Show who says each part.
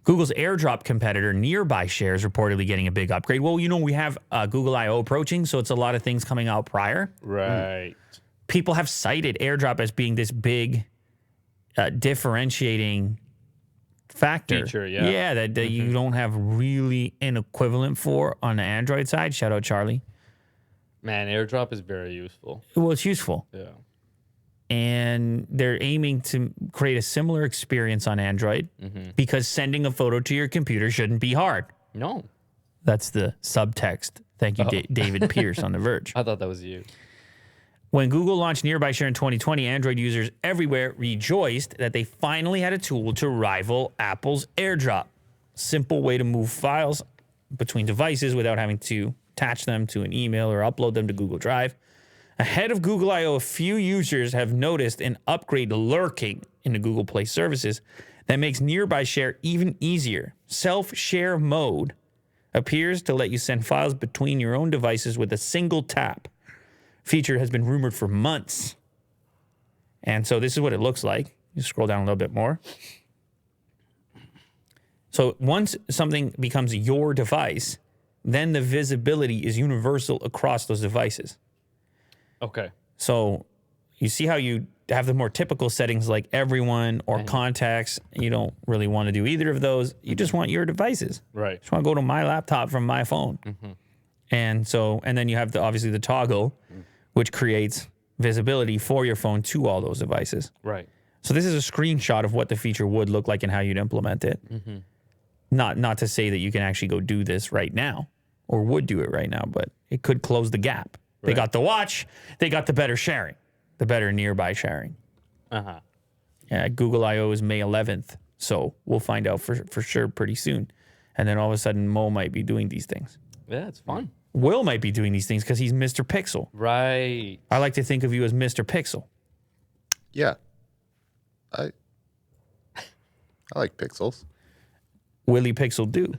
Speaker 1: Google's AirDrop competitor, Nearby Share, is reportedly getting a big upgrade. Well, we have Google I/O approaching, so it's a lot of things coming out prior.
Speaker 2: Right.
Speaker 1: People have cited AirDrop as being this big differentiating factor.
Speaker 2: Feature, yeah.
Speaker 1: Yeah, that you don't have really an equivalent for on the Android side. Shout out Charlie.
Speaker 2: Man, AirDrop is very useful.
Speaker 1: Well, it's useful.
Speaker 2: Yeah.
Speaker 1: And they're aiming to create a similar experience on Android because sending a photo to your computer shouldn't be hard.
Speaker 2: No.
Speaker 1: That's the subtext. Thank you, David Pierce on The Verge.
Speaker 2: I thought that was you.
Speaker 1: When Google launched Nearby Share in 2020, Android users everywhere rejoiced that they finally had a tool to rival Apple's AirDrop. Simple way to move files between devices without having to attach them to an email or upload them to Google Drive. Ahead of Google I/O, a few users have noticed an upgrade lurking in the Google Play services that makes Nearby Share even easier. Self-share mode appears to let you send files between your own devices with a single tap. Feature has been rumored for months. And so this is what it looks like. You scroll down a little bit more. So once something becomes your device, then the visibility is universal across those devices.
Speaker 2: Okay.
Speaker 1: So you see how you have the more typical settings like everyone or contacts. You don't really want to do either of those. You just want your devices.
Speaker 2: Right.
Speaker 1: You just want to go to my laptop from my phone. And then you have obviously the toggle, which creates visibility for your phone to all those devices.
Speaker 2: Right.
Speaker 1: So this is a screenshot of what the feature would look like and how you'd implement it. Not to say that you can actually go do this right now or would do it right now, but it could close the gap. They got the watch. They got the better sharing, the better nearby sharing. Google I/O is May 11th, so we'll find out for sure pretty soon. And then all of a sudden, Mo might be doing these things.
Speaker 2: Yeah, it's fun.
Speaker 1: Will might be doing these things because he's Mr. Pixel.
Speaker 2: Right.
Speaker 1: I like to think of you as Mr. Pixel.
Speaker 3: Yeah. I like pixels.
Speaker 1: Willie Pixel do.